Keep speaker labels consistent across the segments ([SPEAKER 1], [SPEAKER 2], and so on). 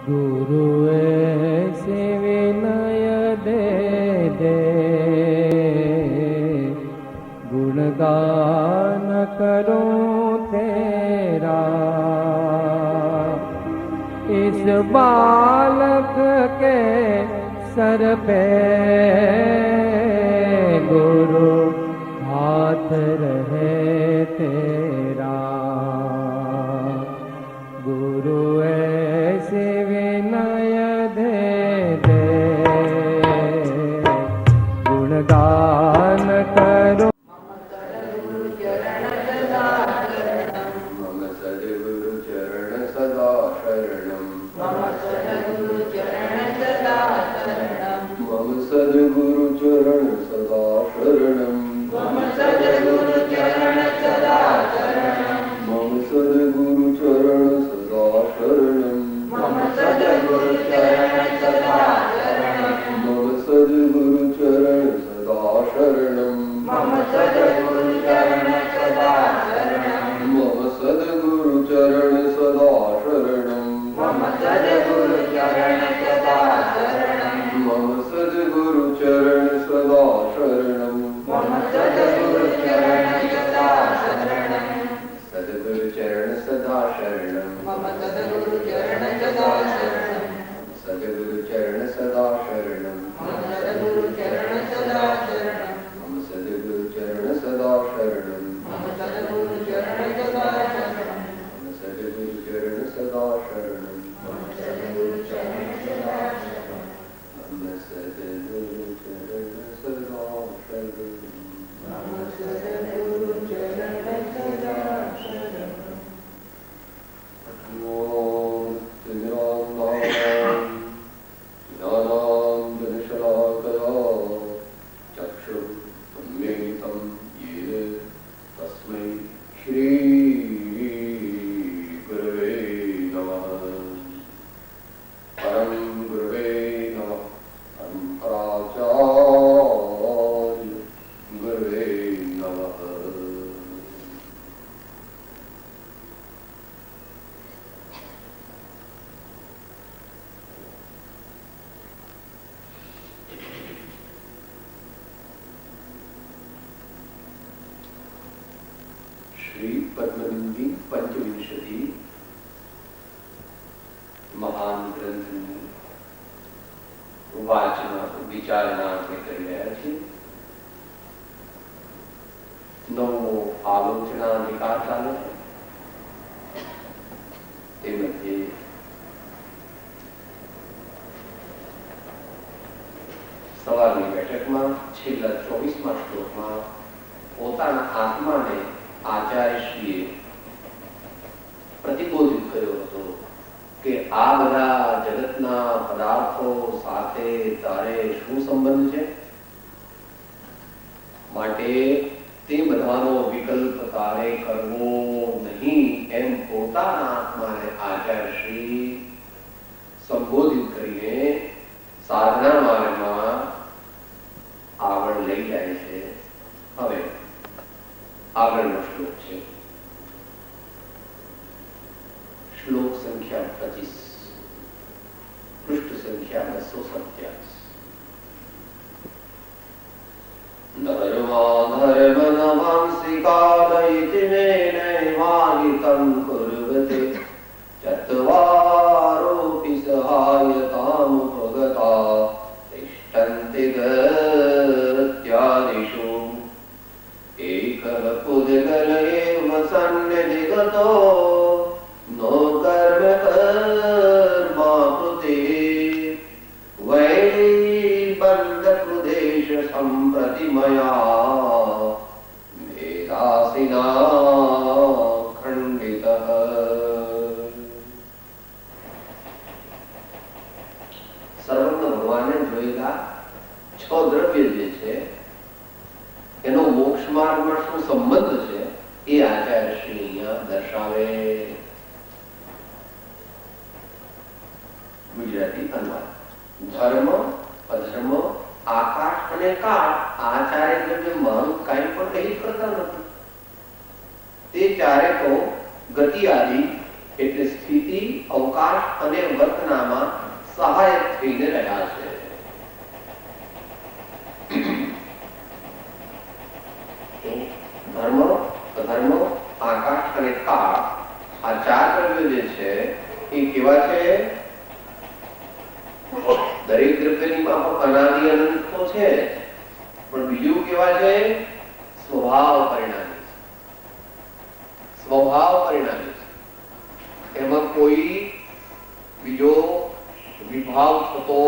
[SPEAKER 1] गुरु ऐसे विनय दे दे, गुणगान करूं तेरा। इस बालक के सर पे गुरु हाथ रहे तेरा। गुरु ऐसे विनय दे दे, गुणगान करो।
[SPEAKER 2] मम सद्गुरु चरण सदा शरणम। मम सद्गुरु चरण सदा शरणम। मम सद्गुरु चरण सदा शरणम। मम सद्गुरु चरण सदा शरणम। मम सद्गुरु चरण सदा शरणम। मम सद्गुरु चरण सदा शरणम। मम सद्गुरु चरण सदा शरणम। मम सद्गुरु चरण सदा शरणम। मम सद्गुरु चरण सदा शरणम। मम सद्गुरु चरण सदा शरणम। मम सद्गुरु चरण सदा शरणम। मम सद्गुरु चरण सदा शरणम। सद्गुरु चरण सदा शरणम। मम सद्गुरु चरण सदा शरणम। सद्गुरु चरण सदा शरणम। मम सद्गुरु चरण सदा शरणम। मम सद्गुरु चरण सदा शरणम। मम सद्गुरु चरण सदा शरणम। मम सद्गुरु चरण सदा शरणम। मम सद्गुरु चरण सदा शरणम। मम सद्गुरु चरण सदा शरणम। मम सद्गुरु चरण सदा शरणम। ओम तिमिरान्धकारां ज्ञानाञ्जनशलाकया चक्षुरुन्मीलितं येन तस्मै श्री गुरवे नमः। परम गुरवे नमः। परम्पराचार्य गुरवे नमः। श्री पद्मनिंदी पंचविंशति महान ग्रंथ वाचना विचारणा આપણે કરી રહ્યા છીએ। નવો આલોચના નિકાસ ચાલે છે। તે મધ્યે સવારની બેઠકમાં છેલ્લા 24મા શ્લોકમાં પોતાના આત્માને આચાર્યશ્રીએ પ્રતિબોધિત કર્યો હતો કે આ બધા જગતના પદાર્થો સાથે તારે શું સંબંધ છે, માટે તે બધાનો વિકલ્પ તારે કરવો નહીં એમ પોતાના આત્માને આચાર્યશ્રી સંબોધિત કરીને સાધના માર્ગમાં આગળ લઈ જાય છે। હવે આગળનો શ્લોક છે श्लोक संख्या 25, पृष्ठ संख्या 227। धर्माधर्मनवांसिकालयिति मे नैवानितं कुर्वते चत्वारोऽपि सहायतामुपगता तिष्ठन्ति गत्यादिषु एकः पुद्गल एव सन्निधिगतो नो कर्म कर्माकृते वैबन्धकृदेश सम्प्रति मया मेधासिना खण्डितः। सर्वज्ञ भगवाने જોયેલા 6 દ્રવ્ય જે છે એનો મોક્ષ માર્ગમાં શું સંબંધ છે એ આચાર્યશ્રી અહીંયા દર્શાવે। ગુજરાતી અનુવાદ। ધર્મ અધર્મ આકાશ અને કાળ આ ચારે દ્રવ્યમાં કાંઈ પણ કઈ કરતા નથી। તે ચારે તો ગતિ આદિ એટલે સ્થિતિ અવકાશ અને વર્તનામાં સહાયક થઈને રહ્યા છે. ધર્મ, અધર્મ, આકાશ અને કાળ, આ ચાર દ્રવ્યો જે છે એ કેવા છે? દરેક દ્રવ્યની માફક અનાદિ અનંત તો છે, પણ બીજું કેવા છે? સ્વભાવ પરિણામી. સ્વભાવ પરિણામી, એમાં કોઈ બીજો વિભાવ થતો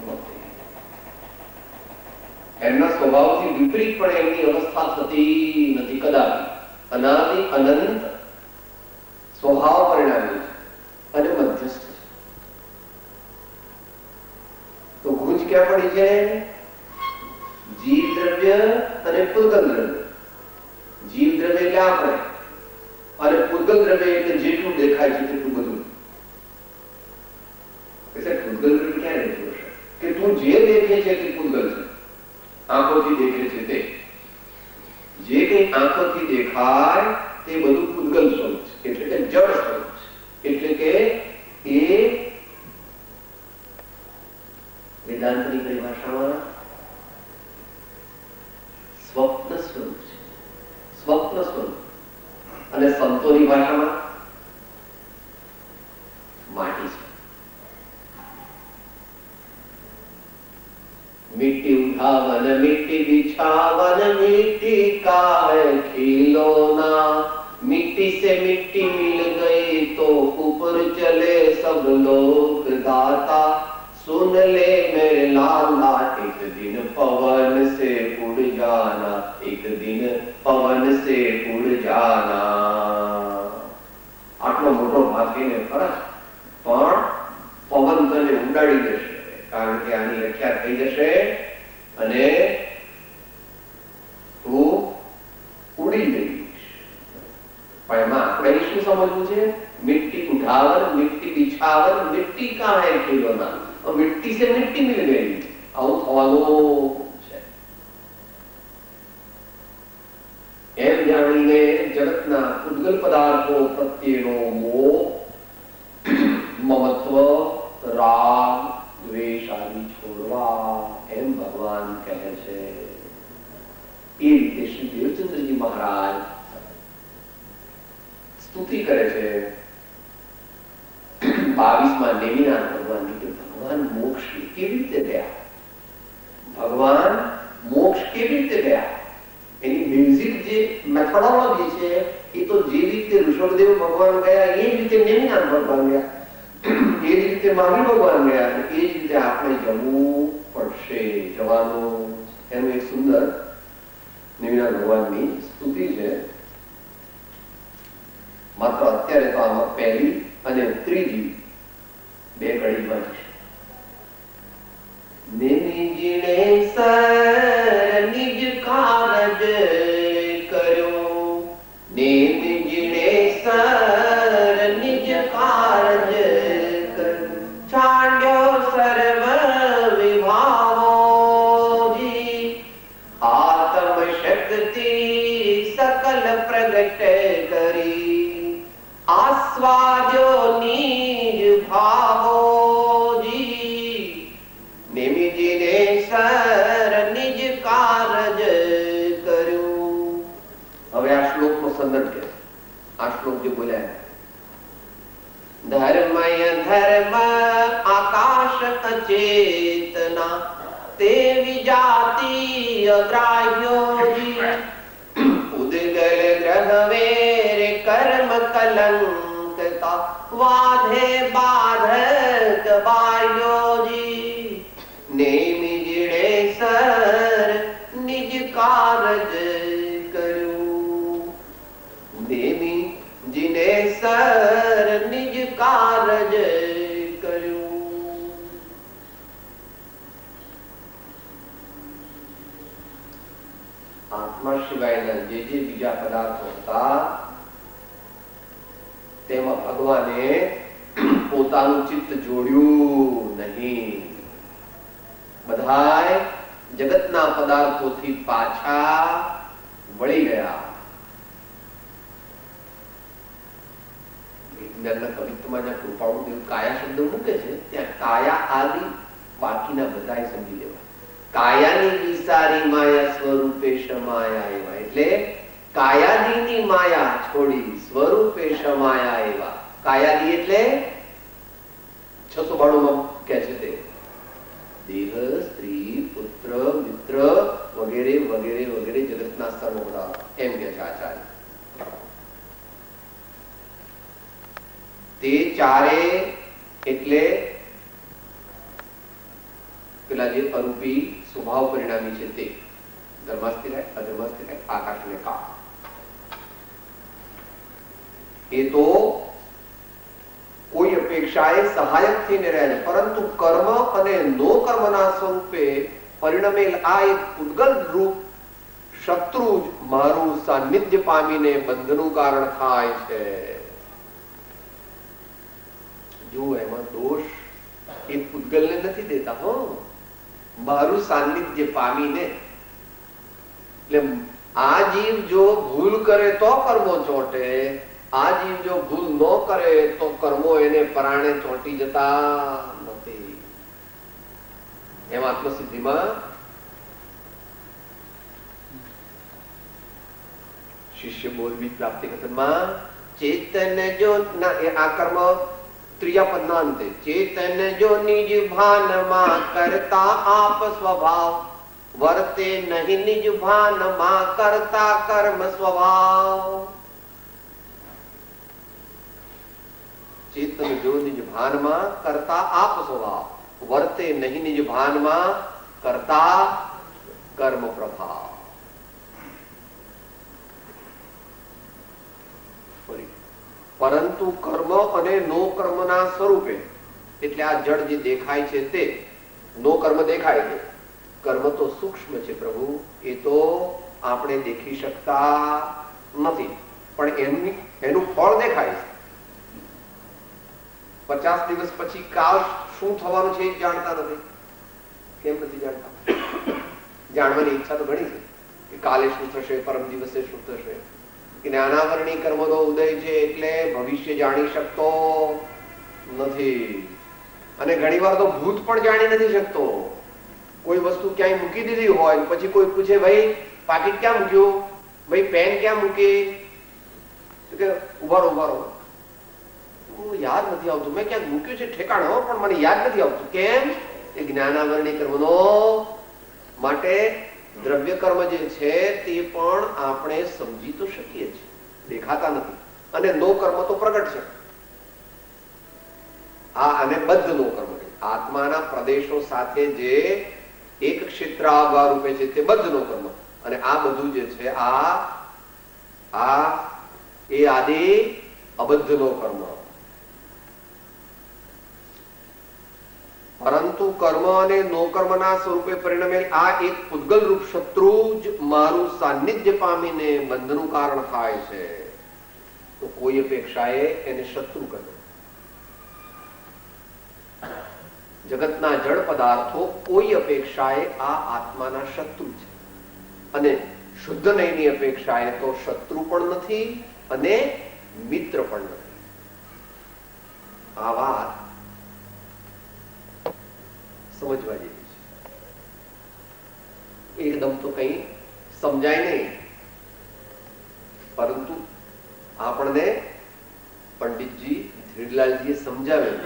[SPEAKER 2] નથી. એમના સ્વભાવથી વિપરીત પણ એમની અવસ્થા થતી નથી કદાપી. અનાદિ અનંત સ્વભાવ પરિણામી છે અને મધ્યસ્થ છે. તો ગુંજ ક્યાં પડી છે? જીવ દ્રવ્ય અને પૂતગલ દ્રવ્ય. જીવ દ્રવ્ય એટલે આપણે, અને પૂતગલ દ્રવ્ય એટલે જેટલું દેખાય છે તેટલું બધું. એટલે પૂતગલ દ્રવ્ય ક્યાં રહેતું હશે કે તું જે દેખે છે તે પૂતગલ છે. આંખોથી દેખે છે તે જે કંઈ આંખોથી દેખાય તે બધું પૂતગલ સ્વરૂપ છે, એટલે કે જળ સ્વરૂપ છે. એટલે કે એ વેદાંતની પરિભાષામાં સ્વપ્ન સ્વરૂપ છે. સ્વપ્ન સ્વરૂપ. અને સંતોની ભાષામાં માટી છે. मिट्टी उठावन मिट्टी बिछावन मिट्टी का है खिलौना, मिट्टी से मिट्टी मिल गई तो ऊपर चले सब लोग गाता, सुन ले मेरे लाला एक दिन पवन से उड़ जाना, एक दिन पवन से उड़ जाना. આટલો મોટો માથીને ફરજ પણ પવન તને ઉડાડી દેશે, કારણ કે આની રક્ષા થઈ જશે અને તું ઉડી જઈશ. પણ એમાં આપણે શું સમજવું છે? मिट्टी उठावन मिट्टी बिछावन मिट्टी का है खिलौना, और मिट्टी से मिट्टी मिल गई. આવું થવાનું છે. એમ જાણીને જગતના ઉદ્ગલ પદાર્થો પ્રત્યેનો મોહ, મમત્વ, રાગ, દ્વેષ આદિ છોડવા, એમ ભગવાન કહે છે. એ રીતે શ્રી દેવચંદ્રજી મહારાજ સ્તુતિ કરે છે 22માં નેમિનાથ ભગવાનની કે ભગવાન મોક્ષ કેવી રીતે ગયા? ભગવાન મોક્ષ કેવી રીતે ગયા? એની બેઝિક જે મેથોડોલોજી છે એ તો જે રીતે ઋષભદેવ ભગવાન ગયા એ જ રીતે નેમિનાથ ભગવાન ગયા, એ જ રીતે મહાવીર ભગવાન ગયા, એ જ રીતે આપણે જવું પડશે. જવાનું એનું એક સુંદર નેમિનાથ ભગવાનની સ્તુતિ છે. માત્ર અત્યારે તો આમાં પહેલી અને ત્રીજી બે કડીમાં છે. નિજને સર નિજ કારજ કર્યો, નિજને સર નિજ કારજ કર્યો, છાંડ્યો સર્વ વિભાવોજી, આત્મ શક્તિ સકલ પ્રગટ કરી, આસ્વાદ્યો નિજ ભાવોજી, નિમિજીને સર નિજ કારજ કર્યું. હવે આ શ્લોકનો સંદર્ભ છે. આ શ્લોક જે બોલ્યા, ધર્મય ધર્મ આકાશ અચેતના, તે વિજાતિ અગ્રાહ્યોજી, ઉદગલ ગ્રહ વેર કર્મ કલંકતા, વાધે બાધક બાહ્યોજી, નેમિજિણે સર નિજ કારજ કર્યું, નેમિ जिने सर निज कारज કર્યું. આત્મા સિવાયના જે બીજા પદાર્થો હતા તેમાં ભગવાને પોતાનું ચિત્ત જોડ્યું નહીં. બધાય જગતના પદાર્થોથી પાછા વળી ગયા. કવિત્વ ભાગવતમાં જ્યાં કૃપાળુ દેવ કાયા શબ્દ મૂકે છે ત્યાં કાયા આદિ બાકીના બધાય સમજી લેવા. કાયાની વિસારી માયા સ્વરૂપે સમાયા એવા, એટલે કાયાદીની માયા છોડી સ્વરૂપે સમાયા એવા. કાયાદી એટલે 692 માં કે છે તે દેહ, સ્ત્રી, પુત્ર, મિત્ર વગેરે વગેરે વગેરે જગતના સર્વોપરા એમ કે છે આચાર્ય. તે ચારે એટલે પેલા જે અરૂપી સ્વભાવ પરિણામી છે તે ધર્માસ્થિર, અધર્માસ્થિર, આકાશ અને કાળ. એ તો કોઈ અપેક્ષાએ સહાયક થઈને રહે છે, પરંતુ કર્મ અને નો કર્મના સ્વરૂપે પરિણમેલ આ એક પૂતગલ રૂપ શત્રુ જ મારું સાનિધ્ય પામીને બંધનું કારણ થાય છે. જો એમાં દોષ એ પૂતગલને નથી દેતા, હો મારું સાનિધ્ય પામીને. એટલે આ જીવ જો ભૂલ કરે તો કર્મો ચોંટે, આ જીવ જો ભૂલ ન કરે તો કર્મો એને પરાણે ચોંટી જતા નથી. એમ આત્મસિદ્ધિમાં શિષ્ય બોલવી પ્રાપ્તિ કથનમાં ચેતન જો આ કર્મ ત્રીજા પદના અંતે ચેતન જો નિજ ભાનમાં કરતા આપ સ્વભાવ વર્તે નહીં નિજ ભાનમાં કરતા કર્મ સ્વભાવ. ચેતન જો નિજ ભાનમાં કરતા આપ સ્વભાવ વર્તે નહીં નિજ ભાનમાં કરતા કર્મ પ્રભાવ. પરંતુ કર્મ અને નો કર્મના સ્વરૂપે, એટલે આ જડ જે દેખાય છે તે નો કર્મ દેખાય છે, કર્મ તો સૂક્ષ્મ છે પ્રભુ, એ તો આપણે દેખી શકતા નથી, પણ એનું ફળ દેખાય છે. 50 દિવસ પછી કાલ શું થવાનું છે એ જાણતા નથી. કેમ નથી જાણતા? જાણવાની ઈચ્છા તો ઘણી છે કે કાલે શું થશે, પરમ દિવસે શું થશે. જ્ઞાનાવરણી કર્મનો ઉદય છે એટલે ભવિષ્ય જાણી શકતો નથી. અને ઘણી વાર તો ભૂત પણ જાણી નથી શકતો. કોઈ વસ્તુ ક્યાંય મૂકી દીધી હોય પછી કોઈ પૂછે ભાઈ પાકીટ ક્યાં મૂક્યું, ભાઈ પેન ક્યાં મૂકી, કે ઉભારો યાદ નથી આવતું, મેં ક્યાંક મૂક્યું છે ઠેકાણો પણ મને યાદ નથી આવતું. કેમ? એ જ્ઞાનાવરણી કર્મનો માટે દ્રવ્ય કર્મ જે છે તે પણ આપણે સમજી તો શકીએ છીએ, દેખાતા નથી. અને નો કર્મ તો પ્રગટ છે. આ અને બદ્ધ નો કર્મ આત્માના પ્રદેશો સાથે જે એક ક્ષેત્રાવગાહ રૂપે છે તે બદ્ધ નો કર્મ. અને આ બધું જે છે આ એ આદિ અબદ્ધ નો કર્મ. પરંતુ કર્મ અને નો કર્મના સ્વરૂપે પરિણમેલ આ એક પૂતગલ રૂપ શત્રુ જ મારું સાનિધ્ય પામીને બંધનું કારણ થાય છે. તો કોઈ અપેક્ષાએ એને શત્રુ કહ્યો. જગતના જળ પદાર્થો કોઈ અપેક્ષાએ આ આત્માના શત્રુ છે, અને શુદ્ધ નયની અપેક્ષાએ તો શત્રુ પણ નથી અને મિત્ર પણ નથી. આ વાત સમજવા જેવી છે. એકદમ તો કઈ સમજાય નહીં, પરંતુ આપણને પંડિતજી ધીરલાલજીએ સમજાવ્યું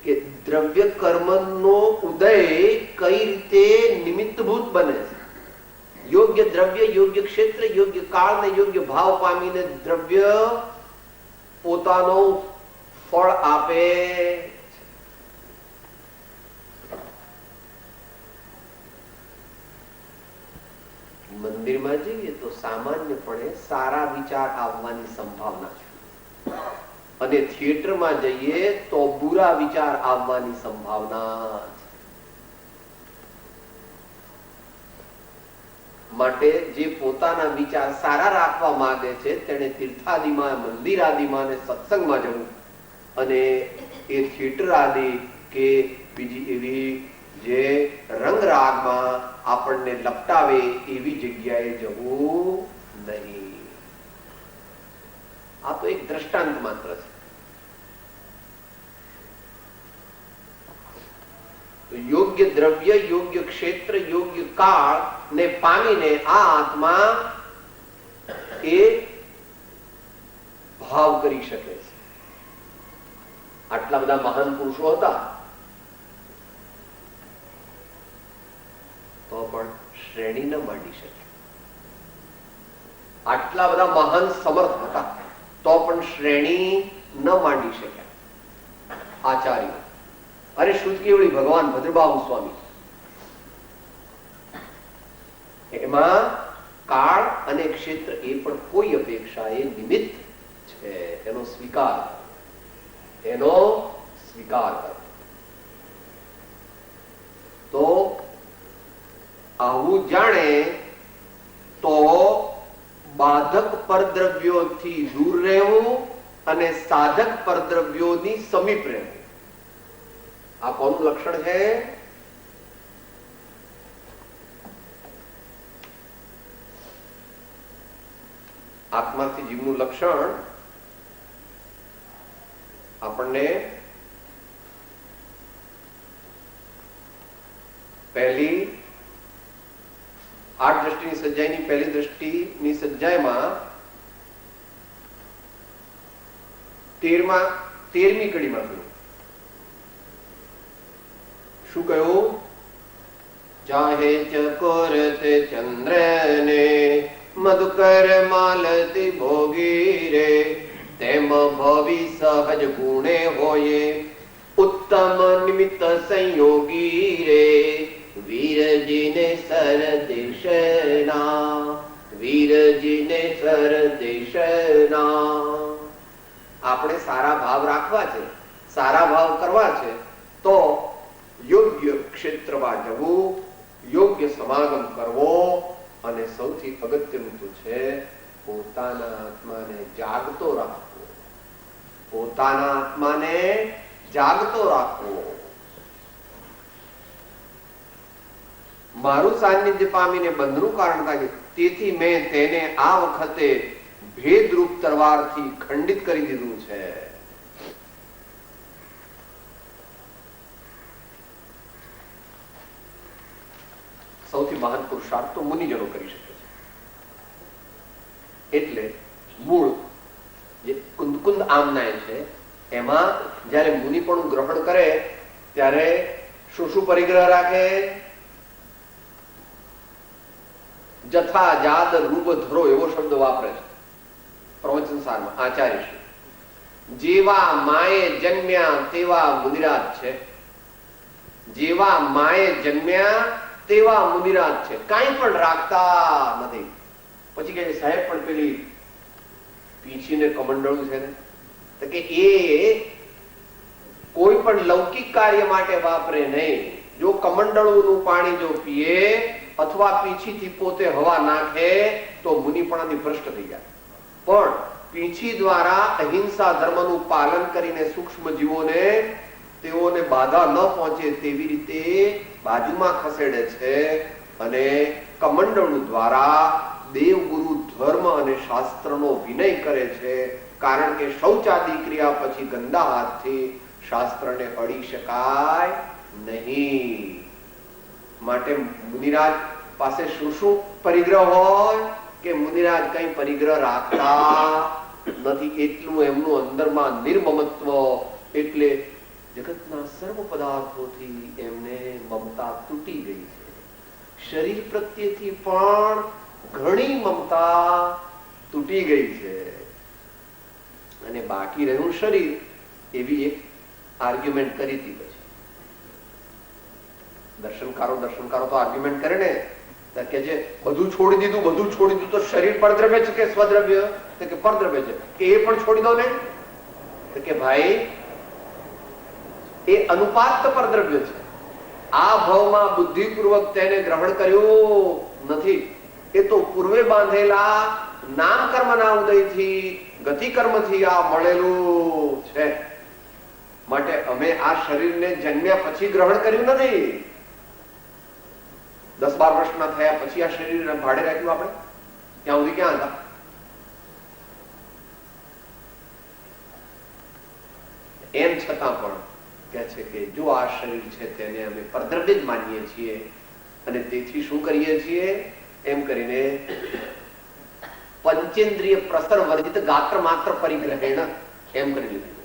[SPEAKER 2] કે દ્રવ્ય કર્મનો ઉદય કઈ રીતે નિમિત્તભૂત બને છે. યોગ્ય દ્રવ્ય, યોગ્ય ક્ષેત્ર, યોગ્ય કાળ ને યોગ્ય ભાવ પામીને દ્રવ્ય પોતાનો ફળ આપે. મંદિરમાં જઈએ તો સામાન્યપણે સારા વિચાર આવવાની સંભાવના છે, અને થિયેટરમાં જઈએ તો બુરા વિચાર આવવાની સંભાવના છે. માટે જે પોતાના વિચાર સારા રાખવા માંગે છે તેને તીર્થાદિમાં, મંદિરાદિમાં અને સત્સંગમાં જવું, અને એ થિયેટર આદિ કે બીજી એવી જે રંગરાગમાં આપણને લપટાવે એવી જગ્યાએ જવું નહીં. આ તો એક દ્રષ્ટાંત માત્ર છે. તો યોગ્ય દ્રવ્ય, યોગ્ય ક્ષેત્ર, યોગ્ય કાળ ને પામીને આ આત્મા એ ભાવ કરી શકે છે. આટલા બધા મહાન પુરુષો હતા તો પણ શ્રેણી ન માંડી શકે. આટલા બધા મહાન સમર્થ હતા તો પણ શ્રેણી ન માંડી શક્યા. આચાર્ય અરે શુદ્ધ કેવળી ભગવાન ભદ્રબાહુ સ્વામી, એમાં કાળ અને ક્ષેત્ર એ પણ કોઈ અપેક્ષા એ નિમિત્ત છે, એનો સ્વીકાર કરો. તો આવું જાણે તો બાધક પરદ્રવ્યોથી દૂર રહેવું અને સાધક પરદ્રવ્યોની સમીપ રહેવું, આ કોનું લક્ષણ છે? આત્માથી જીવનું લક્ષણ આપણને પહેલી 8 દ્રષ્ટિની સજ્જાઈની પહેલી દ્રષ્ટિની સજ્જાઈમાં 13મી કડીમાં કહ્યું. શું કહ્યું? ચાહે ચકોર તે ચંદ્રને મધુકર માલતી ભોગી રે, તેમ ભવિ સહજ ગુણે હોયે ઉત્તમ નિમિત્ત સંયોગી રે, વીરજીને સરદેશના. આપણે સારા ભાવ રાખવા છે, સારા ભાવ કરવા છે તો યોગ્ય ક્ષેત્રમાં જવું, યોગ્ય સમાગમ કરવો, અને સૌથી અગત્યનું તો છે પોતાના આત્માને જાગતો રાખવો. પોતાના આત્માને જાગતો રાખવો. મારું સાનિધ્ય પામીને બંધનું કારણ થાય, તેથી મેં તેને આ વખતે ભેદરૂપ તલવારથી ખંડિત કરી દીધું છે. સૌથી મહાન પુરુષાર્થ તો મુનિજનો કરી શકે છે. એટલે મૂળ જે કુંદ આમનાય છે એમાં જયારે મુનિ પણ ગ્રહણ કરે ત્યારે શું પરિગ્રહ રાખે? જથા જાદ રૂપ ધરો એવો શબ્દ વાપરે છે પ્રવચન સારમાં આચાર્ય શ્રી. જેવા માએ જન્મ્યા તેવા મુનિરાજ છે. જેવા માએ જન્મ્યા તેવા મુનિરાજ છે, કાંઈ પણ રાખતા નથી. પછી કે સાહેબ પણ પેલી પીછીને કમંડળું છે ને, તો કે એ કોઈ પણ લૌકિક કાર્ય માટે વાપરે નહીં. જો કમંડળુનું પાણી જો પીએ અથવા પીછીથી પોતે હવા નાખે તો મુનિપણાથી ભ્રષ્ટ થઈ જાય. પણ પીછી દ્વારા અહિંસા ધર્મનું પાલન કરીને સૂક્ષ્મ જીવોને તેઓને બાધા ન પહોંચે તેવી રીતે બાજુમાં ખસેડે છે, અને કમંડળું દ્વારા દેવગુરુ ધર્મ અને શાસ્ત્રનો વિનય કરે છે. કારણ કે શૌચાદી ક્રિયા પછી ગંદા હાથથી શાસ્ત્રને અડી શકાય નહીં. માટે મુનિરાજ પાસે શું પરિગ્રહ હોય કે મુનિરાજ કઈ પરિગ્રહ રાખતા નથી. એટલું એમનું અંદરમાં નિર્મમત્વ, એટલે જગતના સર્વ પદાર્થોથી એમને મમતા તૂટી ગઈ છે. શરીર પ્રત્યેથી પણ ઘણી મમતા તૂટી ગઈ છે, અને બાકી રહ્યું શરીર. એવી એક આર્ગ્યુમેન્ટ કરી હતી. પછી દર્શનકારો તો આર્ગ્યુમેન્ટ કરે ને કે જે બધું છોડી દીધું તો શરીર પરદ્રવ્ય છે કે સ્વદ્રવ્ય? કે પરદ્રવ્ય છે, કે એ પણ છોડી દો ને. કે ભાઈ એ અનુપાત પરદ્રવ્ય છે. આ ભાવમાં બુદ્ધિપૂર્વક તેને ગ્રહણ કર્યું નથી. એ તો પૂર્વે બાંધેલા નામ કર્મના ઉદયથી ગતિ કર્મથી આ મળેલું છે. માટે અમે આ શરીરને જન્મ્યા પછી ગ્રહણ કર્યું નથી. 10-12 વર્ષના થયા પછી આ શરીર ભાડે રાખ્યું આપણે. ત્યાં સુધી ક્યાં હતા? એમ છતાં પણ કહે છે કે જો આ શરીર છે તેને અમે પરદ્રવ્ય જ માનીએ છીએ અને તેથી શું કરીએ છીએ એમ કરીને પંચેન્દ્રિય પ્રસર વર્જિત ગાત્ર માત્ર પરિગ્રહેણ એમ કરી લીધું.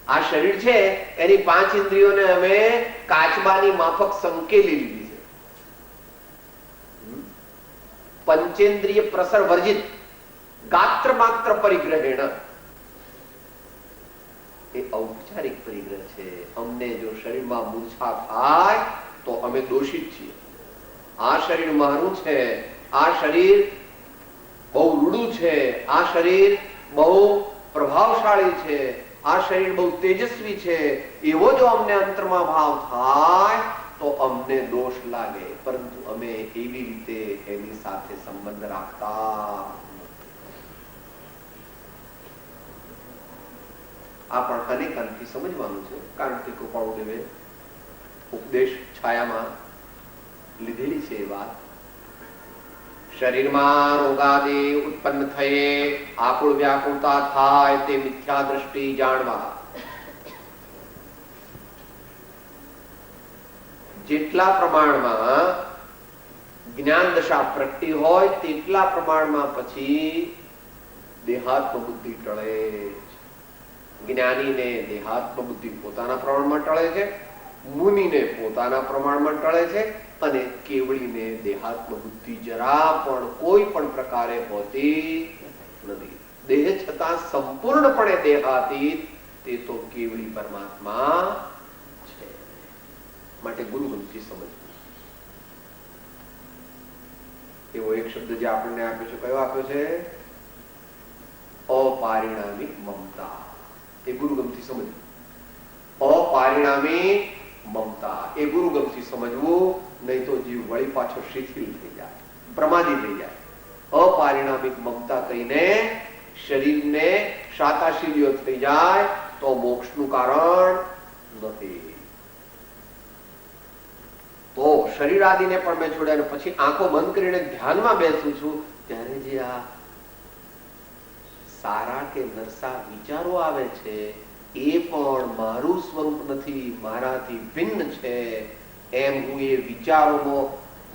[SPEAKER 2] આ શરીર છે એની 5 ઇન્દ્રિયોને અમે કાચબાની માફક સંકેલી લીધી છે. પંચેન્દ્રિય પ્રસર વર્જિત ગાત્ર માત્ર પરિગ્રહેણ એ ઔપચારિક પરિગ્રહ છે. અમને જો શરીરમાં મૂર્છા થાય તો અમે દોષિત છીએ. આ શરીર મારું છે, આ શરીર બહુ રૂડું છે, આ શરીર બહુ પ્રભાવશાળી છે, આ શરીર બહુ તેજસ્વી છે, એવો જો અમને અંતરમાં ભાવ થાય તો અમને દોષ લાગે. પરંતુ અમે એવી રીતે એની સાથે સંબંધ રાખતા. આ પણ અનેક અંતથી સમજવાનું છે, કારણ કે કૃપાળુદેવે ઉપદેશ છાયામાં લીધેલી છે એ વાત. શરીરમાં રોગાદિ ઉત્પન્ન થયે આકુળ વ્યાકુળતા થાય તે મિથ્યા દ્રષ્ટિ જાણવા. જેટલા પ્રમાણમાં જ્ઞાન દશા પ્રગટી હોય તેટલા પ્રમાણમાં પછી દેહાત્મ બુદ્ધિ ટળે. જ્ઞાનીને દેહાત્મ બુદ્ધિ પોતાના પ્રમાણમાં ટળે છે, મુનિને પોતાના પ્રમાણમાં ટળે છે, અને કેવળીને દેહાત્મ બુદ્ધિ જરા પણ કોઈ પણ પ્રકારે હોતી નથી. દેહ છતાં સંપૂર્ણપણે દેહાતીત તે તો કેવળી પરમાત્મા છે. માટે ગુરુગમથી સમજવું. એવો એક શબ્દ જે આપણને આપ્યો છે, કયો આપ્યો છે? અપારિણામિક મમતા. એ ગુરુગમથી સમજવું. અપારિણામિક મમતા એ ગુરુગમથી સમજવું, નહીં તો જીવ વળી પાછો શિથિલ થઈ જાય, પ્રમાદી થઈ જાય. અપારિણામિક મમતા કહીને શરીરને શાતાશીલીઓ થઈ જાય તો મોક્ષનું કારણ નથી. તો શરીર આદિને પણ મેં છોડ્યા અને પછી આંખો બંધ કરીને ધ્યાનમાં બેસું છું ત્યારે જે આ સારા કે નરસા વિચારો આવે છે એ પણ મારું સ્વરૂપ નથી, મારાથી ભિન્ન છે એમ હું એ વિચારોનો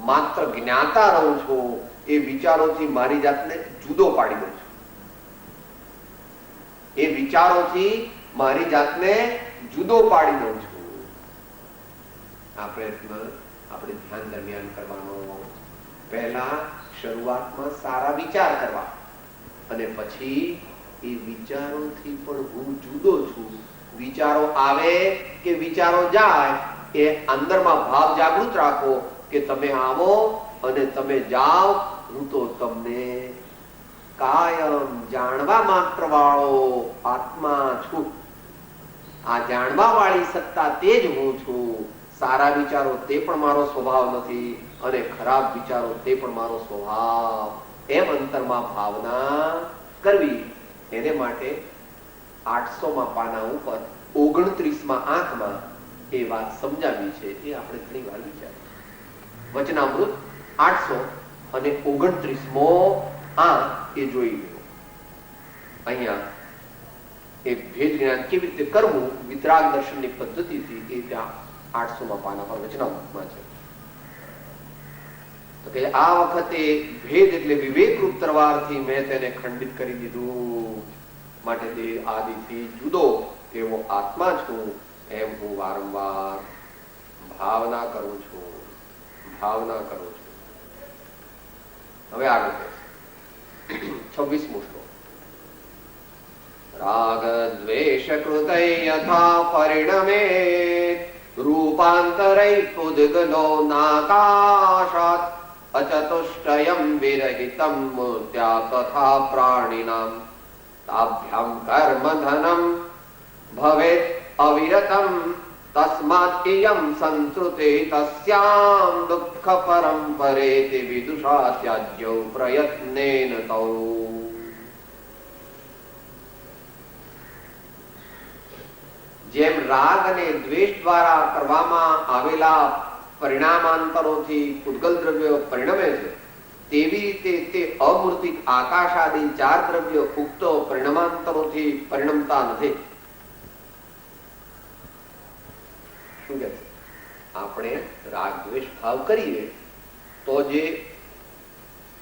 [SPEAKER 2] માત્ર જ્ઞાતા રહું છું. એ વિચારોથી મારી જાતને જુદો પાડી દઉં છું. એ વિચારોથી મારી જાતને જુદો પાડી દઉં છું. આ પ્રયત્ન આપણે ધ્યાન દરમિયાન કરવાનો. પહેલા શરૂઆતમાં સારા વિચાર કરવા અને પછી એ વિચારોથી પણ હું જુદો છું. વિચારો આવે કે વિચારો જાય એ અંદરમાં ભાવ જાગૃત રાખો કે તમે આવો અને તમે જાઓ, હું તો તમને કાયમ જાણવા માત્ર વાળો આત્મા છું. આ જાણવા વાળી સત્તા તે જ હું છું. સારા વિચારો તે પણ મારો સ્વભાવ નથી અને ખરાબ વિચારો તે પણ મારો સ્વભાવ. એમ અંતરમાં ભાવના કરવી. એને માટે 800માં પાના ઉપર 29માં આંખમાં એ વાત સમજાવી છે. એ આપણે ઘણી વાર વિચારી. વચનામૃત 800 અને 29મો આંખ એ જોઈ લો. અહીંયા એ ભેદ જ્ઞાન કેવી રીતે કરવું વિતરાગ દર્શનની પદ્ધતિથી એ ત્યાં 800માં પાના પર વચનામૃતમાં છે. તો કે આ વખતે ભેદ એટલે વિવેક રૂપ તરવારથી મેં તેને ખંડિત કરી દીધું. માટે તે આદિથી જુદો એવો આત્મા છું એમ હું વારંવાર ભાવના કરું છું. હવે આગળ 26મો શ્લોક. રાગ દ્વેષ કૃતૈ યથા પરિણમે રૂપાંતરૈ પુદ્ગલો નાકાશાત અચતુષ્ટયમ વિરહિતમ મૂર્ત્યા તથા પ્રાણિનામ તાભ્યામ કર્મ ધનમ ભવેત અવિરતમ તસ્માત ઇયમ સંસ્કૃતે તસ્યામ દુઃખ પરંપરેતિ વિદુષા ત્યાજ્યો પ્રયત્નેન તૌ. જેમ રાગ અને દ્વેષ દ્વારા કરવામાં આવેલા પરિણામાંતરોથી પૂતગલ દ્રવ્યો પરિણમે છે, તેવી રીતે તે અમૂર્તિક આકાશ આદિ 4 દ્રવ્યો ઉક્ત પરિણામાંતરોથી પરિણમતા નથી. શું કે છે? આપણે રાગ દ્વેષ ભાવ કરીએ તો જે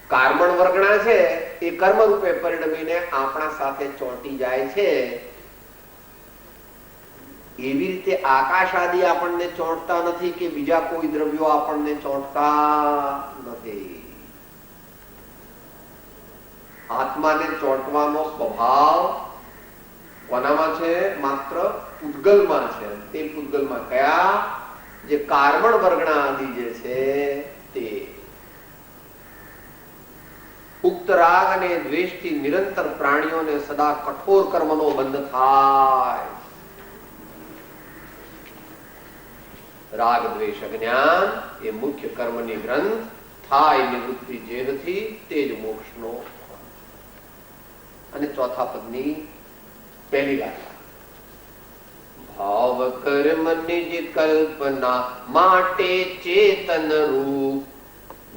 [SPEAKER 2] કાર્બન વર્ગણા છે એ કર્મ રૂપે પરિણમીને આપણા સાથે ચોંટી જાય છે. એવી રીતે આકાશ આદિ આપણને ચોંટતા નથી કે બીજા કોઈ દ્રવ્યો આપણને ચોંટતા નથી. આત્માને ચોંટવાનો સ્વભાવ કોનામાં છે? માત્ર પૂતગલમાં છે. તે પૂતગલમાં કયા? જે કાર્બન વર્ગના આદિ જે છે તે. ઉક્ત રાગ અને દ્વેષથી નિરંતર પ્રાણીઓને સદા કઠોર કર્મનો બંધ થાય. રાગ દ્વેષ અજ્ઞાન એ મુખ્ય કર્મની ગ્રંથ થાય નિવૃત્તિ જેહથી તે જ મોક્ષનો. અને ચોથા પદની પહેલી ગાથા. ભાવ કર્મ નિજ કલ્પના માટે ચેતન રૂપ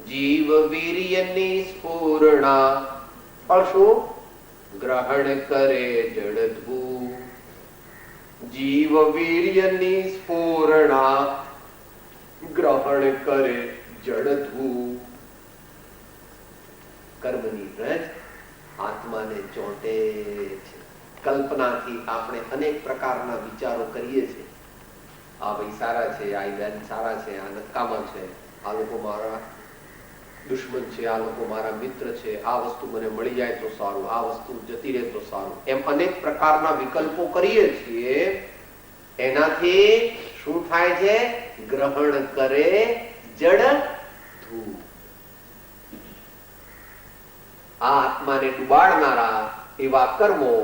[SPEAKER 2] જીવ વીર્યની સ્ફૂર્ણા પશુ ગ્રહણ કરે જડધૂ. જીવ વીર્યની સ્ફૂર્ણા ગ્રહણ કરે જડધૂ. કર્મની રજ આત્માને ચોંટે છે. કલ્પનાથી આપણે અનેક પ્રકારના વિચારો કરીએ છીએ. આ ભાઈ સારા છે, આ ઈદાન સારા છે, આ નકામા છે, આ લોકો મારા દુશ્મન છે, આ લોકો મારા મિત્ર છે, આ વસ્તુ મને મળી જાય તો સારું, આ વસ્તુ જતી રહે તો સારું, એમ અનેક પ્રકારના વિકલ્પો કરીએ છીએ. એનાથી શું થાય છે? ગ્રહણ કરે જડ ધૂ. આ આત્માને ડુબાડનારા એવા કર્મો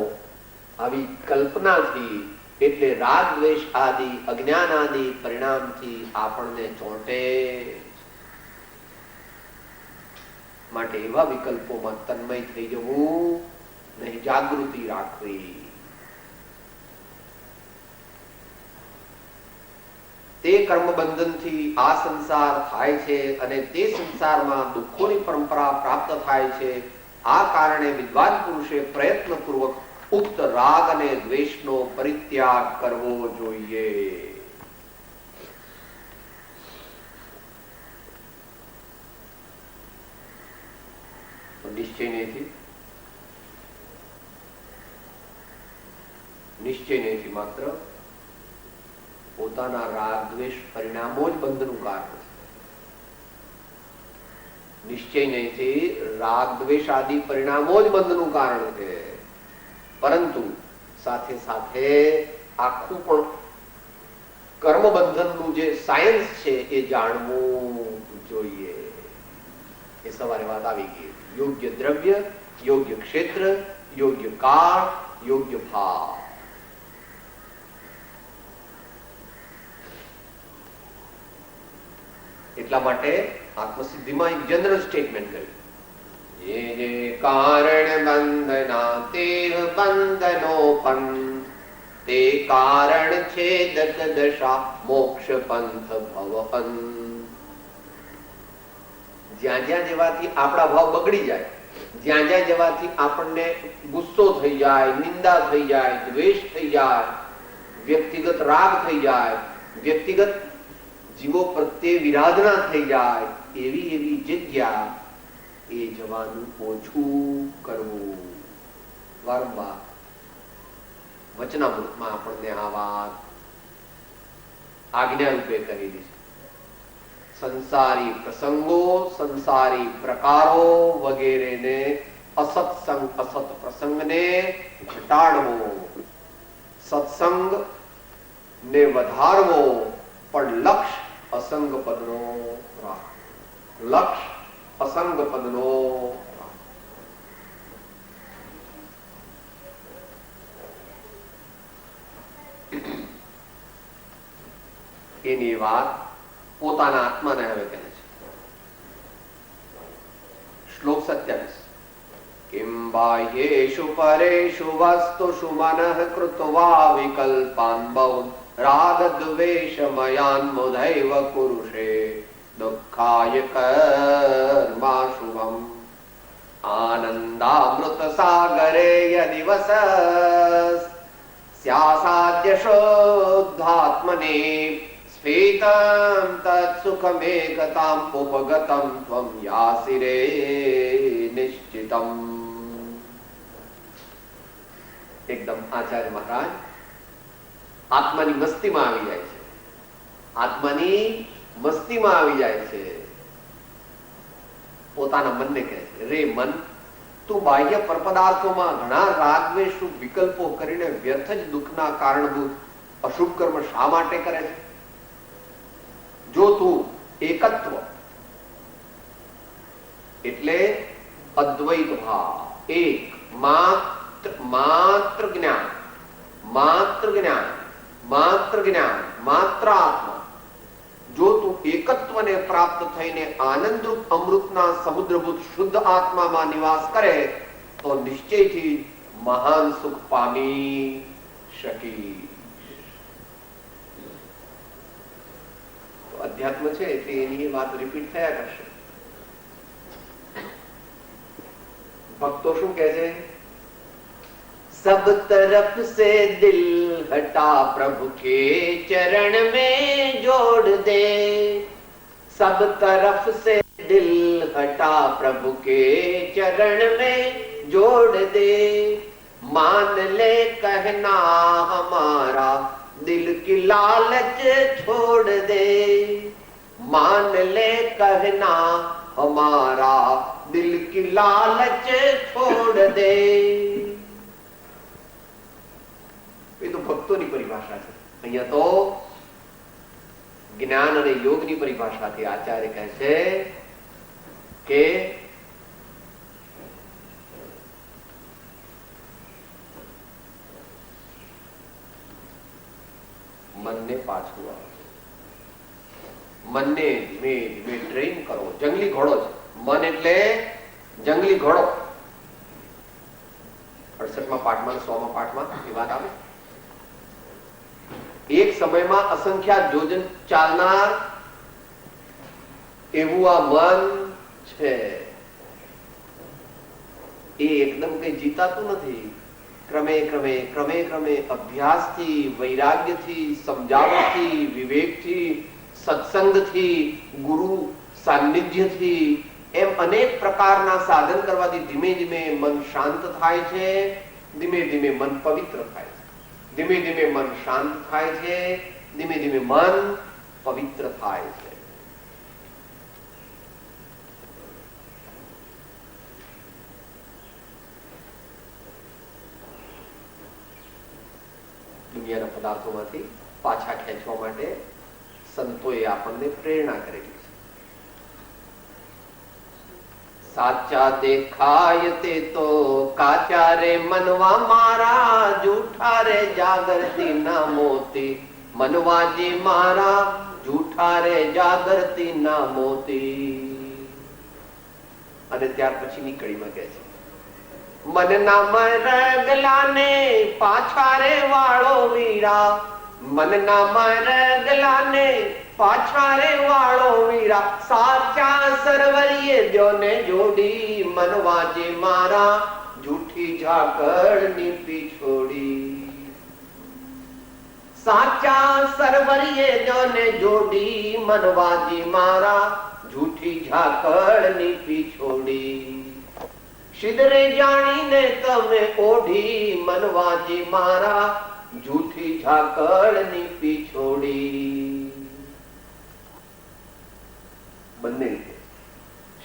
[SPEAKER 2] આવી કલ્પનાથી એટલે રાગ દ્વેષ આદિ અજ્ઞાન આદિ પરિણામથી આપણને ચોંટે. માટે એવા વિકલ્પોમાં તન્મય થઈ જવું નહીં, જાગૃતિ રાખવી. તે કર્મ બંધનથી આ સંસાર થાય છે અને તે સંસારમાં દુઃખોની પરંપરા પ્રાપ્ત થાય છે. આ કારણે વિદ્વાન પુરુષે પ્રયત્નપૂર્વક ઉક્ત રાગ અને દ્વેષનો પરિત્યાગ કરવો જોઈએ. નિશ્ચય નહીં માત્ર પોતાના રાગ દ્વેષ પરિણામો જ બંધનું કારણ છે. નિશ્ચય નહીંથી રાગ દ્વેષ આદિ પરિણામો જ બંધનું કારણ છે. પરંતુ સાથે સાથે આખું પણ કર્મ બંધનનું જે સાયન્સ છે એ જાણવું જોઈએ. એ સવારે વાત આવી ગઈ. યોગ્ય દ્રવ્ય, યોગ્ય ક્ષેત્ર, યોગ્ય કાળ, યોગ્ય ભાવ. એટલા માટે આત્મસિદ્ધિમાં એક જનરલ સ્ટેટમેન્ટ કર્યું. જે જે કારણ બંધના તે બંધનોપન તે કારણ છેદક દશા મોક્ષ પંથ ભવન. જ્યાં જ્યાં જવાથી આપણા ભાવ બગડી જાય, જ્યાં જ્યાં જવાથી આપણને ગુસ્સો થઈ જાય, નિંદા થઈ જાય, દ્વેષ થઈ જાય, વ્યક્તિગત રાગ થઈ જાય, વ્યક્તિગત જીવો પ્રત્યે વિરાધના થઈ જાય, એવી એવી જગ્યા એ જવાનું ઓછું કરવું. વારંવાર વચનામૃતમાં આપણને આ વાત આજ્ઞા રૂપે કહેલી છે. સંસારી પ્રસંગો, સંસારી પ્રકારો વગેરેને અસત્સંગ અસત પ્રસંગને ઘટાડવો, સત્સંગ ને વધારવો, પણ લક્ષ્ય અસંગ પદનો રાખવો. લક્ષ્ય અસંગ પદનો એની વાત પોતાના આત્માને હવે કહે છે. શ્લોક 27. કિમ બાહ્યેષુ પરેષુ વસ્તુષુ મનઃ કૃત્વા વિકલ્પાન બહુન રાગ દ્વેષમયાન મુધૈવ પુરુષે દુઃખાય કર્મા શુભમ. આનંદામૃત સાગરે યદિવસ સ્યાસાદ્ય શુદ્ધાત્મને સ્થિતં તત્સુખમેકતામ ઉપગતમ ત્વમ યાસી રે નિશ્ચિતમ. એકદમ આચાર્ય મહારાજ આત્માની મસ્તીમાં આવી જાય છે. આત્માની મસ્તીમાં આવી જાય છે. પોતાના મનને કહે છે, રે મન, તું બાહ્ય પરપદાર્થોમાં ઘણા રાગદ્વેષ વિકલ્પો કરીને વ્યર્થ જ દુઃખના કારણભૂત અશુભ કર્મ શા માટે કરે છે? જો તું એકત્વ એટલે અદ્વૈત ભાવ, એક માત્ર જ્ઞાન, માત્ર જ્ઞાન, માત્ર જ્ઞાન, માત્ર આત્મા, જો તું એકત્વને પ્રાપ્ત થઈને આનંદરૂપ અમૃતના સમુદ્રભૂત શુદ્ધ આત્મામાં નિવાસ કરે તો નિશ્ચયથી મહાન સુખ પામી શકી. અધ્યાત્મ છે એટલે એની વાત રિપીટ થયા કરશે. ભક્તો શું કહે છે? सब तरफ से दिल हटा प्रभु के चरण में जोड़ दे. सब तरफ से दिल हटा प्रभु के चरण में जोड़ दे. मान ले कहना हमारा दिल की लालच छोड़ दे. मान ले कहना हमारा दिल की लालच छोड़ दे. એ તો ભક્તોની પરિભાષા છે. અહીંયા તો જ્ઞાન અને યોગની પરિભાષાથી આચાર્ય કહે છે કે મનને પાછું આવે, મનને ધીમે ધીમે ટ્રેન કરો. જંગલી ઘોડો છે મન, એટલે જંગલી ઘોડો. 68માં પાઠમાં 100માં પાઠમાં એ વાત આવે. એક સમયમાં અસંખ્યાત યોજન ચાલનાર એવું આ મન છે. એ એકદમ કઈ જીતાતું નથી. ક્રમે ક્રમે ક્રમે ક્રમે અભ્યાસથી, વૈરાગ્યથી, સમજાવટથી, વિવેકથી, સત્સંગથી, ગુરુ સાનિધ્યથી, એમ અનેક પ્રકારના સાધન કરવાથી ધીમે ધીમે મન શાંત થાય છે. ધીમે ધીમે મન પવિત્ર થાય છે. ધીમે ધીમે મન શાંત થાય છે. ધીમે ધીમે મન પવિત્ર થાય છે. દુનિયાના પદાર્થોમાંથી પાછા ખેંચવા માટે સંતોએ આપણને પ્રેરણા કરેલી છે. સાચા દેખાય તે તો કાચા રે મનવા મારા, જૂઠા રે જાગરતી ના મોતી. મનવાજી મારા, જૂઠા રે જાગરતી ના મોતી. અને ત્યાર પછી નીકળીમાં કહે છે, મનના મરગલાને પાછા રે વાળો વીરા. મનના મરગલાને પાછા રે વાળો વીરા. સાચા સરવરીએ જોને જોડી. મનવાજે મારા, જૂઠી ઝાકળની પીછોડી. સાચા સરવરીએ જોને જોડી. મનવાજી મારા, જૂઠી ઝાકળની પીછોડી. સિદ્ધરે જાણીને તમે ઓઢી. મનવાજી મારા, જૂઠી ઝાકળની પીછોડી. બંને રીતે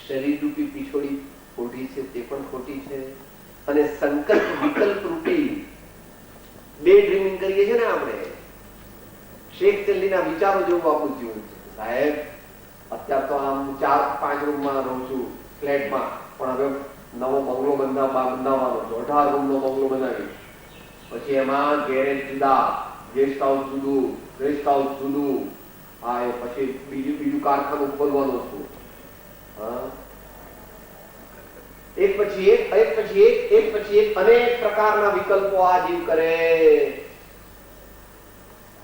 [SPEAKER 2] શરીર રૂપી પીછોડી ખોટી છે, તે પણ ખોટી છે. અને સંકલ્પ વિકલ્પ રૂપી ડે ડ્રીમિંગ કરીએ છીએ ને આપણે, શેખ ચલ્લીના વિચારો જેવું આપણું જીવન છે. સાહેબ, અત્યારે તો આમ 4-5 રૂમમાં રહું છું ફ્લેટમાં, પણ હવે નવો બંગલો બનાવવાનો છે. 18 રૂમનો બંગલો બનાવીશ. પછી એમાં ગેરેજ જુદા, ગેસ્ટ હાઉસ જુદું, રેસ્ટ હાઉસ જુદું. હા, એ પછી બીજું કારખાનું ખોલવાનું છું. એક પછી એક અનેક પ્રકારના વિકલ્પો આ જીવ કરે.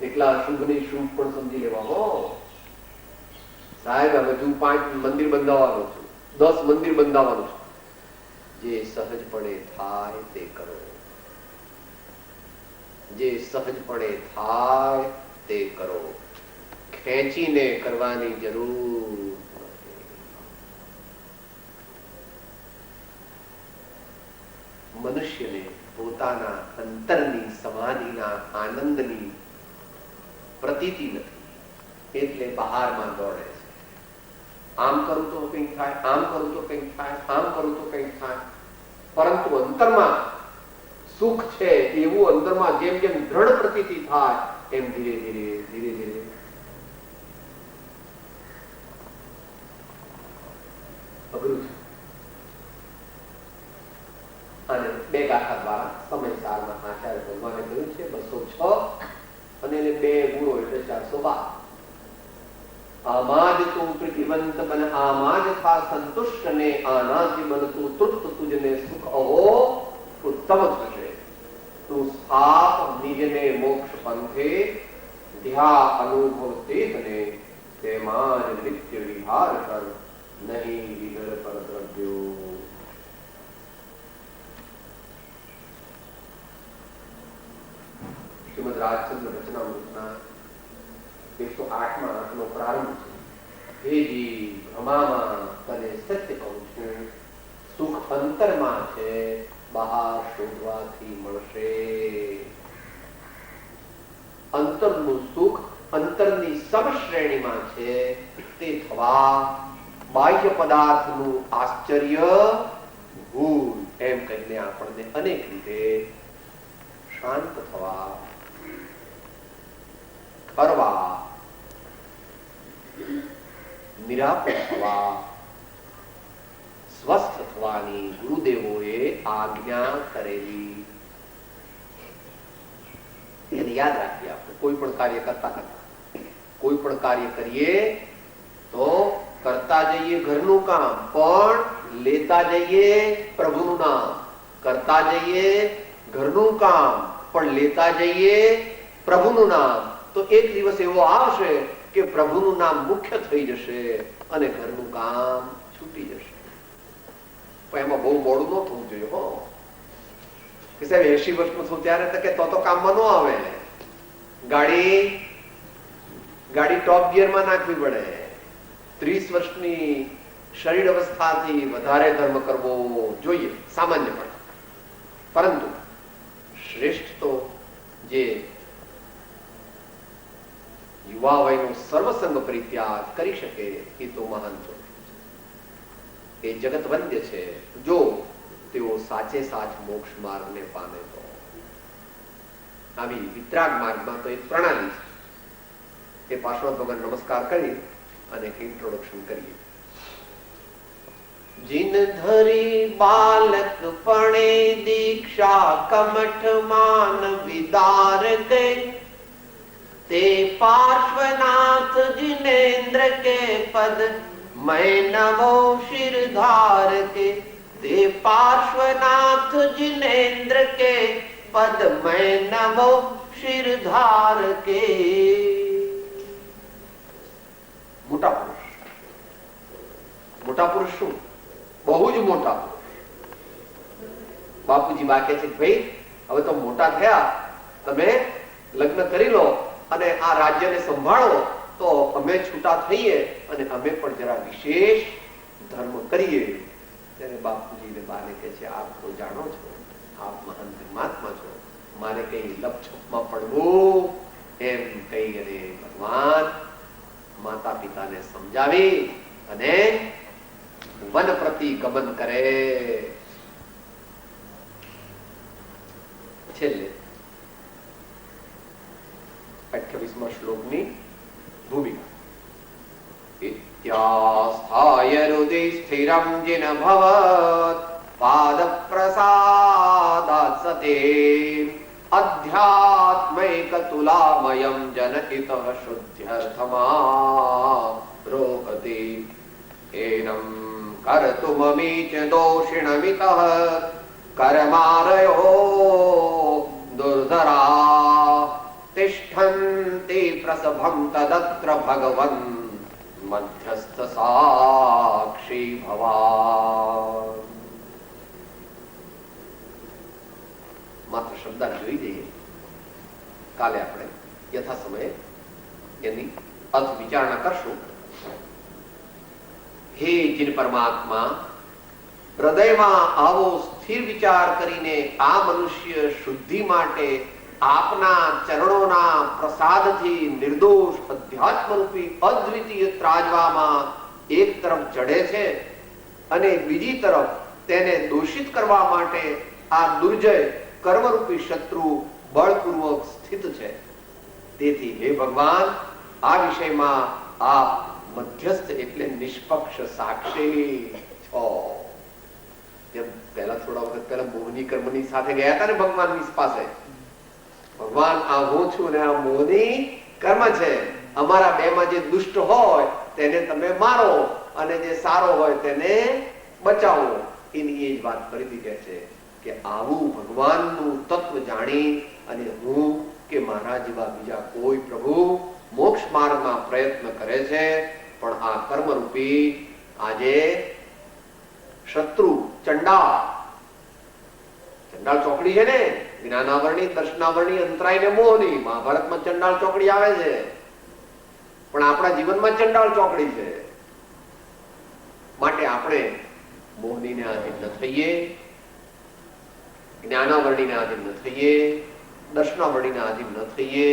[SPEAKER 2] એટલા શુભ ને શુભ પણ સમજી લેવાનો. સાહેબ, હવે હું 5 મંદિર બંધાવવાનો છું, 10 મંદિર બંધાવવાનું છું. જે સહજપણે થાય તે કરો. જે સહજપણે થાય તે કરો. ખેંચીને કરવાની જરૂર નથી. મનુષ્યને પોતાના અંતરની સમાધિના આનંદની પ્રતીતિ નથી, એટલે બહારમાં દોડે છે. આમ કરું તો કંઈક થાય, આમ કરું તો કંઈક થાય, આમ કરું તો કંઈક થાય. પરંતુ અંતરમાં સુખ છે એવું અંદરમાં જેમ જેમ દ્રઢ પ્રતીતિ થાય એમ ધીરે ધીરે ધીરે ધીરે અઘરું છે. અને બે ગાથા દ્વારા સમય સારમાં આચાર્ય ભગવાને કહ્યું છે 206 અને એને બે ગુણો એટલે 412. આમાં જ તું પ્રતિવંત બન, આમાં જ થા સંતુષ્ટ ને આનાથી બન તું તૃપ્ત, તુજને સુખ અહો ઉત્તમ થશે. તું સ્થાપ નિજને મોક્ષ પંથે, ધ્યા અનુભવ તેજને, તેમાં જ નિત્ય વિહાર કર, નહીં વિગળ પર દ્રવ્યો. શ્રીમદ રાજચંદ્ર રચનામૃતના 108માં અંકનો પ્રારંભ છે. હે જીવ, ભ્રમામાં તને સત્ય કહું છું, સુખ અંતરમાં છે, બહાર શોધવાથી મળશે. અંતરનું સુખ અંતરની સમશ્રેણીમાં છે, તે થવા બાહ્ય પદાર્થનું આશ્ચર્ય ભૂલ એમ કહીને આપણને અનેક રીતે શાંત થવા, ફરવા, નિરાપદ થવા, સ્વસ્થ થવાની ગુરુદેવોએ આજ્ઞા કરેલી. એને યાદ રાખીએ. આપણે કોઈ પણ કાર્ય કરતા કોઈ પણ કાર્ય કરીએ તો કરતા જઈએ ઘરનું કામ, પણ લેતા જઈએ પ્રભુનું નામ. કરતા જઈએ ઘરનું કામ, પણ લેતા જઈએ પ્રભુનું નામ. તો એક દિવસ એવો આવશે કે પ્રભુનું નામ મુખ્ય થઈ જશે અને ઘરનું કામ છૂટી જશે. પણ એમાં બહુ મોડું ન થવું જોઈએ. હો કે સાહેબ 80 વર્ષનું થયું ત્યારે તો કામમાં ન આવે. ગાડી ટોપ ગિયરમાં નાખવી પડે. 30 વર્ષની શરીર અવસ્થાથી વધારે ધર્મ કરવો જોઈએ સામાન્યપણે. પરંતુ શ્રેષ્ઠ તો જે યુવા વયનો સર્વસંગ પરિત્યાગ કરી શકે એ તો મહાન છે. એ જગત વંદ્ય છે જો તેઓ સાચે સાચ મોક્ષ માર્ગને પામે તો. આવી વિતરાગ માર્ગમાં તો એક પ્રણાલી છે. એ પાર્શ્વનાથ ભગવાન નમસ્કાર કરી અને ઇન્ટ્રોડક્શન કરીએ. जिन धरी बालक पणे दीक्षा कमठ मान विदार के, ते पार्श्वनाथ जिनेन्द्र के पद मैं नवो शिर धार के, ते पार्श्वनाथ जिनेन्द्र के पद मैं नवो शिर धार के. મોટા પુરુષ. મોટા પુરુષ શું? બહુ જ મોટા. બાપુજી બા કહે છે ભાઈ હવે તો મોટા થયા, તમે લગ્ન કરી લો અને આ રાજ્યને સંભાળો તો અમે છૂટા થઈએ અને અમે પણ જરા વિશેષ ધર્મ કરીએ. ત્યારે બાપુજી ને બાને કહે છે આપ તો જાણો છો, આપ મહાન ધર્માત્મા છો, મારે કઈ લપછપમાં પડવું એમ કહી અને ભગવાન માતા પિતાને સમજાવી અને વન પ્રતિ ગમન કરે. છેલ્લે 28મા શ્લોકની ભૂમિકા. ઇત્યાસ્થાય હૃદય સ્થિરમ જિન ભવત પાદ પ્રસાદાત સતે અધ્યાત્મૈક તુલામયમ જનહિતઃ શુદ્ધ્યર્થમા રોહતિ. એનમ કર્તુમમીચ દોષિણમિતઃ કર્મારયો દુર્ધરા તિષ્ઠન્તિ પ્રસભં તદત્ર ભગવન મધ્યસ્થ સાક્ષી ભવા. માત્ર શબ્દ જોઈ જઈએ. કાલે આપણે યથા સમયે એની અર્થ વિચારણા કરશું. હે જીન પરમાત્મા, હૃદયમાં આવો સ્થિર વિચાર કરીને આ મનુષ્ય શુદ્ધિ માટે આપના ચરણોના પ્રસાદથી નિર્દોષ અધ્યાત્મરૂપી અદ્વિતીય ત્રાજવામાં એક તરફ ચડે છે અને બીજી તરફ તેને દોષિત કરવા માટે આ દુર્જય કર્મરૂપી શત્રુ બળપૂર્વક સ્થિત છે. તેથી હે ભગવાન, આ વિષયમાં આપ મધ્યસ્થ એટલે નિષ્પક્ષ સાક્ષી છો. જેમ પહેલા થોડા વખત પહેલા મોહની કર્મની સાથે ગયા હતા ને ભગવાનની પાસે, ભગવાન આ હું છું ને આ મોહની કર્મ છે, અમારા બેમાં જે દુષ્ટ હોય તેને તમે મારો અને જે સારો હોય તેને બચાવો. એની એ જ વાત ફરીથી કહે છે કે આવું ભગવાનનું તત્વ જાણી અને હું કે મારા જેવા બીજા કોઈ પ્રભુ મોક્ષ માર્ગમાં પ્રયત્ન કરે છે, પણ આ કર્મરૂપી આજે શત્રુ ચંડાળ ચોકડી છે ને, જ્ઞાનાવરણી, દર્શનાવરણી, અંતરાય ને મોહની. મહાભારતમાં ચંડાળ ચોકડી આવે છે, પણ આપણા જીવનમાં ચંડાળ ચોકડી છે. માટે આપણે મોહનીને આધીન ન થઈએ, જ્ઞાનાવરણીને આધીન ન થઈએ, દર્શનાવરણીને આધીન ન થઈએ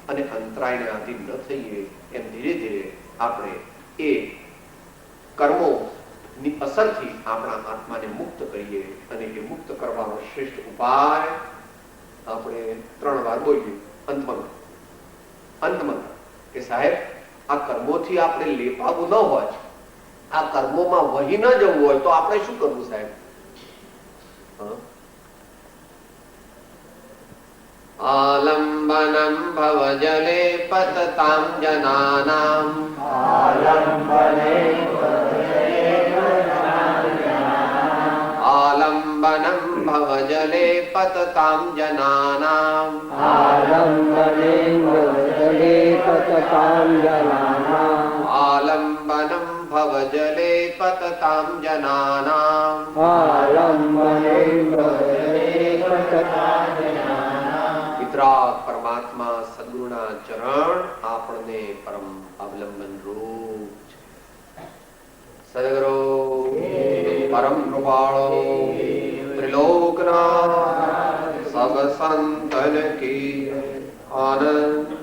[SPEAKER 2] અને અંતરાયને આધીન ન થઈએ. એમ ધીરે ધીરે આપણે એ કર્મો ની અસરથી આપણા આત્માને મુક્ત કરીએ. અને એ મુક્ત કરવાનો શ્રેષ્ઠ ઉપાય આપણે 3 વાર બોલીએ અંતમાં કે સાહેબ, આ કર્મોથી આપણે લેપાવું ન હોય, આ કર્મોમાં વહી ન જવું હોય તો આપણે શું કરવું સાહેબ? આલંબનમ ભવજલે પતતામ જનાનામ, આલંબનમ ભવજલે પતતામ જનાનામ, આલંબનમ ભવજલે પતતામ જનાનામ, વિતરાગ પરમાત્મા સદગુરુના ચરણ આપણને પરમ અવલંબન રૂપ છે. સદગુરુ પરમ કૃપાળો ત્રિલોકના સબ સંતન કી આનંદ